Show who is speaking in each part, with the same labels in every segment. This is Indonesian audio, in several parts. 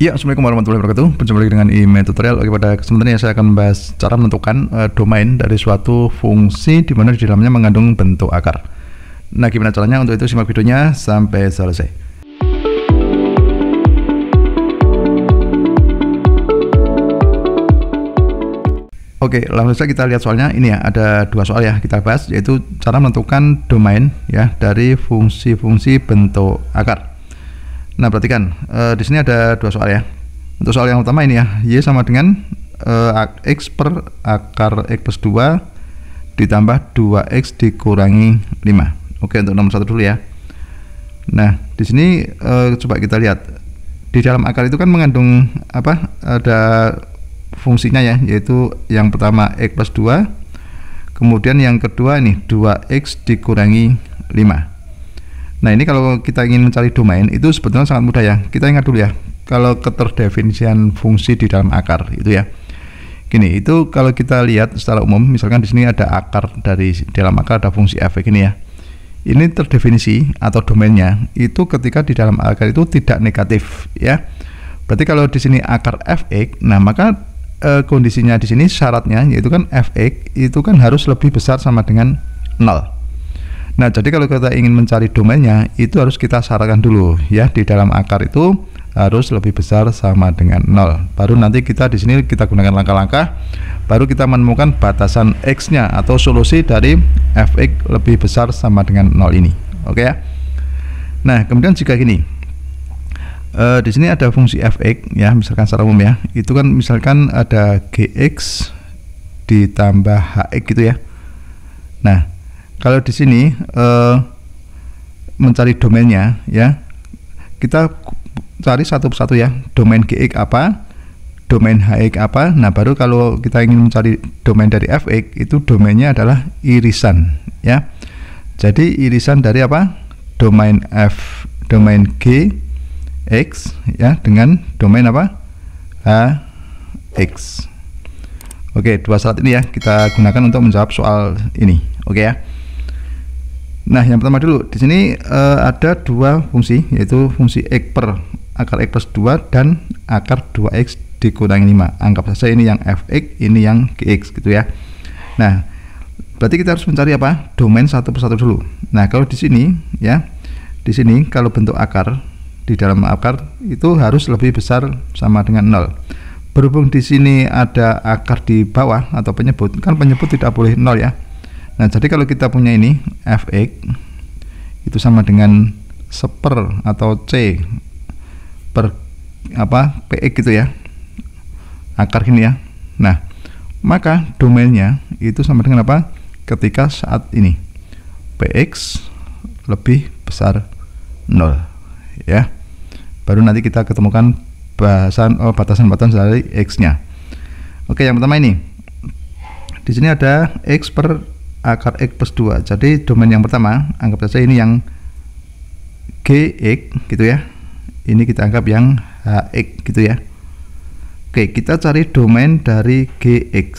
Speaker 1: Ya, assalamualaikum warahmatullahi wabarakatuh. Berjumpa lagi dengan email tutorial. Oke, pada kesempatan ini saya akan membahas cara menentukan domain dari suatu fungsi di mana di dalamnya mengandung bentuk akar. Nah, gimana caranya? Untuk itu simak videonya sampai selesai. Oke, langsung saja kita lihat soalnya. Ini ya, ada dua soal ya kita bahas, yaitu cara menentukan domain ya dari fungsi-fungsi bentuk akar. Nah, perhatikan di sini ada dua soal ya. Untuk soal yang pertama ini ya, y sama dengan x per akar x plus 2 ditambah 2x dikurangi 5. Oke, untuk nomor 1 dulu ya. Nah, di sini coba kita lihat. Di dalam akar itu kan mengandung apa? Ada fungsinya ya, yaitu yang pertama x plus 2, kemudian yang kedua ini 2x dikurangi 5. Nah, ini kalau kita ingin mencari domain itu sebetulnya sangat mudah ya. Kita ingat dulu ya, kalau keterdefinisian fungsi di dalam akar itu ya. Gini, itu kalau kita lihat secara umum, misalkan di sini ada akar, dari dalam akar ada fungsi f ini ya. Ini terdefinisi atau domainnya itu ketika di dalam akar itu tidak negatif ya. Berarti kalau di sini akar fx, nah maka kondisinya di sini syaratnya yaitu kan fx itu kan harus lebih besar sama dengan 0. Nah, jadi kalau kita ingin mencari domainnya itu harus kita syaratkan dulu ya, di dalam akar itu harus lebih besar sama dengan 0. Baru nanti kita di sini kita gunakan langkah-langkah, baru kita menemukan batasan x-nya atau solusi dari fx lebih besar sama dengan 0 ini. Oke ya. Nah, kemudian jika gini, di sini ada fungsi fx ya, misalkan secara umum ya, itu kan misalkan ada gx ditambah hx gitu ya. Nah, kalau di sini mencari domainnya ya, kita cari satu persatu ya, domain gx apa, domain hx apa. Nah, baru kalau kita ingin mencari domain dari fx itu domainnya adalah irisan ya. Jadi irisan dari apa? Domain f, domain gx ya dengan domain apa? hx. Oke, dua syarat ini ya kita gunakan untuk menjawab soal ini. Oke ya. Nah, yang pertama dulu di sini ada dua fungsi, yaitu fungsi x per akar x plus 2 dan akar 2x dikurangi 5. Anggap saja ini yang fx, ini yang gx gitu ya. Nah, berarti kita harus mencari apa? Domain satu persatu dulu. Nah, kalau di sini ya, di sini kalau bentuk akar di dalam akar itu harus lebih besar sama dengan 0. Berhubung di sini ada akar di bawah atau penyebut, kan penyebut tidak boleh 0 ya. Nah, jadi kalau kita punya ini fx itu sama dengan seper atau c per apa px gitu ya, akar gini ya. Nah, maka domainnya itu sama dengan apa? Ketika saat ini px lebih besar 0 ya. Baru nanti kita ketemukan batasan-batasan dari x-nya. Oke, yang pertama ini di sini ada x per akar x plus 2. Jadi domain yang pertama anggap saja ini yang gx gitu ya, ini kita anggap yang hx gitu ya. Oke, kita cari domain dari gx.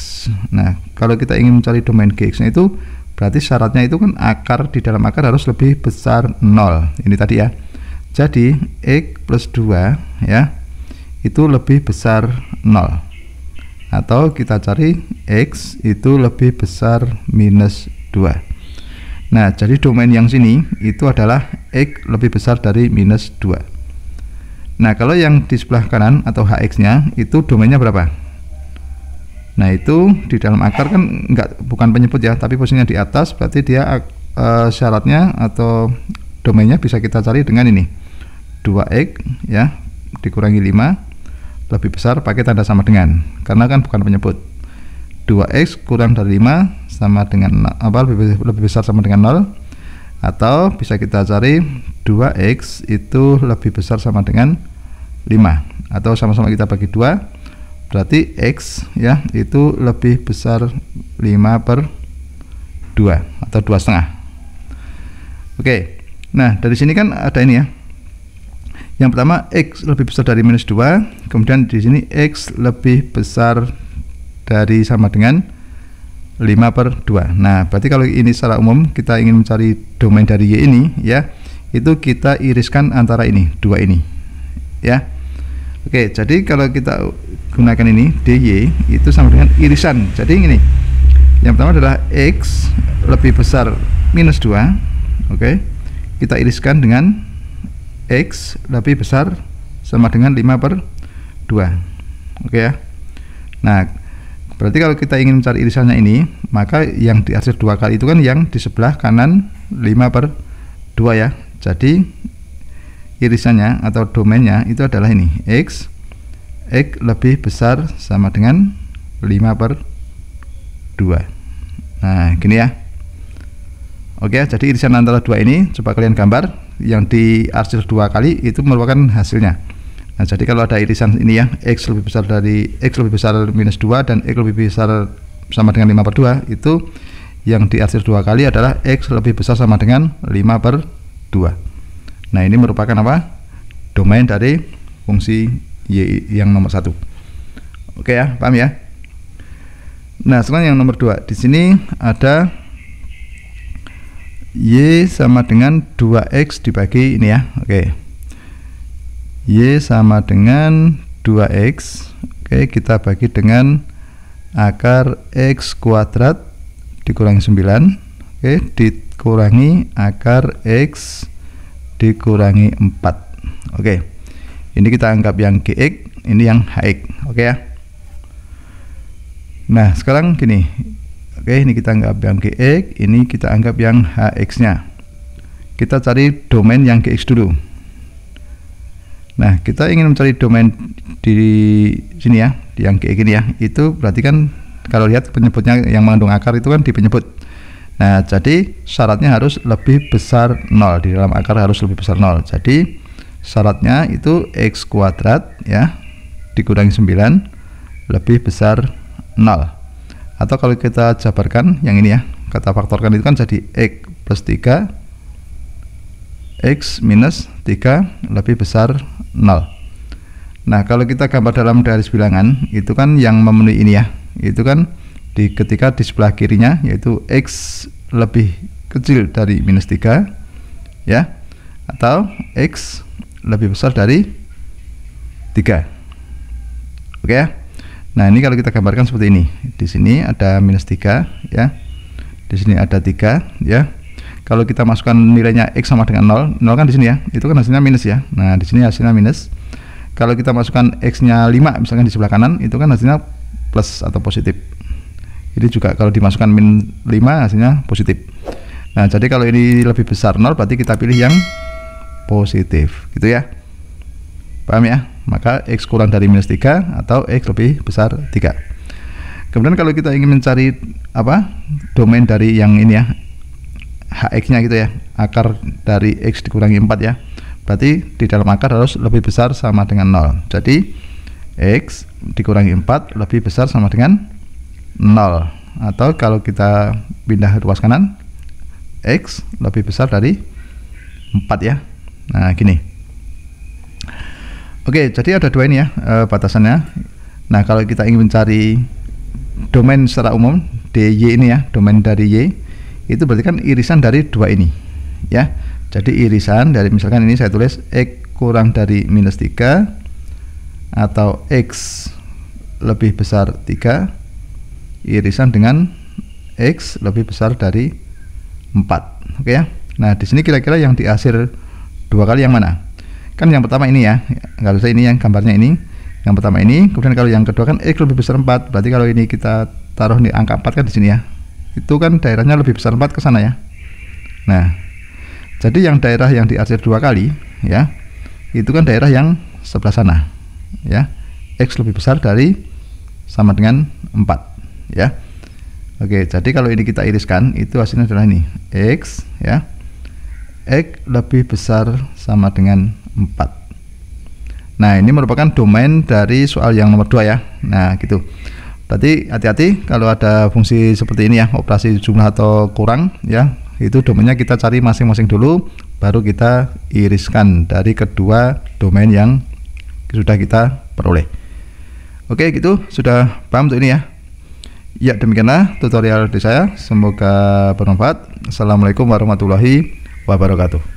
Speaker 1: Nah, kalau kita ingin mencari domain gx nya itu berarti syaratnya itu kan akar di dalam akar harus lebih besar 0. Ini tadi ya. Jadi x plus 2 ya itu lebih besar 0. Atau kita cari x itu lebih besar minus 2. Nah, jadi domain yang sini itu adalah x lebih besar dari minus 2. Nah, kalau yang di sebelah kanan atau hx nya itu domainnya berapa? Nah, itu di dalam akar kan bukan penyebut ya, tapi posisinya di atas, berarti dia syaratnya atau domainnya bisa kita cari dengan ini 2x ya dikurangi 5 lebih besar pakai tanda sama dengan, karena kan bukan penyebut. 2x kurang dari 5 sama dengan apa? Lebih besar sama dengan 0. Atau bisa kita cari 2x itu lebih besar sama dengan 5, atau sama-sama kita bagi 2, berarti x ya itu lebih besar 5/2 atau 2,5. Oke. Nah, dari sini kan ada ini ya. Yang pertama x lebih besar dari minus 2, kemudian di sini x lebih besar dari sama dengan 5/2. Nah, berarti kalau ini secara umum kita ingin mencari domain dari y ini ya, itu kita iriskan antara ini, dua ini ya. Oke, jadi kalau kita gunakan ini dy itu sama dengan irisan. Jadi ini yang pertama adalah x lebih besar minus 2. Oke, kita iriskan dengan x lebih besar sama dengan 5/2. Oke ya. Nah, berarti kalau kita ingin mencari irisannya ini, maka yang diarsir 2 kali itu kan yang di sebelah kanan 5/2 ya. Jadi irisannya atau domainnya itu adalah ini, x lebih besar sama dengan 5/2. Nah, gini ya. Oke, jadi irisan antara dua ini coba kalian gambar, yang diarsir 2 kali itu merupakan hasilnya. Nah, jadi kalau ada irisan ini ya, x lebih besar minus 2 dan x lebih besar sama dengan 5/2, itu yang diarsir 2 kali adalah x lebih besar sama dengan 5/2. Nah, ini merupakan apa? Domain dari fungsi y yang nomor 1. Oke ya, paham ya? Nah, sekarang yang nomor 2. Di sini ada y sama dengan 2x dibagi ini ya. Oke. Y sama dengan 2x. Oke, kita bagi dengan akar x kuadrat dikurangi 9. Oke, dikurangi akar x dikurangi 4. Oke, ini kita anggap yang gx, ini yang hx. Oke ya. Nah, sekarang gini. Oke, ini kita anggap yang gx, ini kita anggap yang hx nya. Kita cari domain yang gx dulu. Nah, kita ingin mencari domain di sini ya, di yang gx ini ya. Itu berarti kan kalau lihat penyebutnya yang mengandung akar itu kan di penyebut. Nah, jadi syaratnya harus lebih besar 0. Di dalam akar harus lebih besar 0. Jadi syaratnya itu x kuadrat ya dikurangi 9 lebih besar 0. Atau kalau kita jabarkan yang ini ya, kata faktorkan itu kan jadi x plus 3 x minus 3 lebih besar 0. Nah, kalau kita gambar dalam garis bilangan itu kan yang memenuhi ini ya, itu kan ketika di sebelah kirinya yaitu x lebih kecil dari minus 3 ya, atau x lebih besar dari 3. Oke ya. Nah, ini kalau kita gambarkan seperti ini. Di sini ada minus 3 ya. Di sini ada 3 ya. Kalau kita masukkan nilainya x sama dengan 0, 0 kan di sini ya. Itu kan hasilnya minus ya. Nah, di sini hasilnya minus. Kalau kita masukkan x-nya 5 misalkan di sebelah kanan, itu kan hasilnya plus atau positif. Jadi juga kalau dimasukkan min 5 hasilnya positif. Nah, jadi kalau ini lebih besar 0 berarti kita pilih yang positif gitu ya. Paham ya? Maka x kurang dari minus 3 atau x lebih besar 3. Kemudian kalau kita ingin mencari apa? Domain dari yang ini ya, hx nya gitu ya, akar dari x dikurangi 4 ya. Berarti di dalam akar harus lebih besar sama dengan 0. Jadi x dikurangi 4 lebih besar sama dengan 0. Atau kalau kita pindah ruas kanan, x lebih besar dari 4 ya. Nah, gini. Oke, jadi ada dua ini ya batasannya. Nah, kalau kita ingin mencari domain secara umum dy ini ya, domain dari y, itu berarti kan irisan dari dua ini ya. Jadi irisan dari, misalkan ini saya tulis x kurang dari minus 3 atau x lebih besar 3 irisan dengan x lebih besar dari 4. Oke ya. Nah, di sini kira-kira yang diarsir 2 kali yang mana? Kan yang pertama ini ya, nggak usah ini yang gambarnya ini. Yang pertama ini, kemudian kalau yang kedua kan x lebih besar 4. Berarti kalau ini kita taruh di angka 4 kan di sini ya. Itu kan daerahnya lebih besar 4 ke sana ya. Nah, jadi yang daerah yang diarsir 2 kali ya, itu kan daerah yang sebelah sana ya. X lebih besar dari sama dengan 4 ya. Oke, jadi kalau ini kita iriskan itu hasilnya adalah ini, x ya. X lebih besar sama dengan 4. Nah, ini merupakan domain dari soal yang nomor 2 ya. Nah, gitu. Berarti hati-hati kalau ada fungsi seperti ini ya, operasi jumlah atau kurang ya, itu domainnya kita cari masing-masing dulu, baru kita iriskan dari kedua domain yang sudah kita peroleh. Oke, gitu. Sudah paham untuk ini ya? Ya, demikianlah tutorial dari saya. Semoga bermanfaat. Assalamualaikum warahmatullahi wabarakatuh.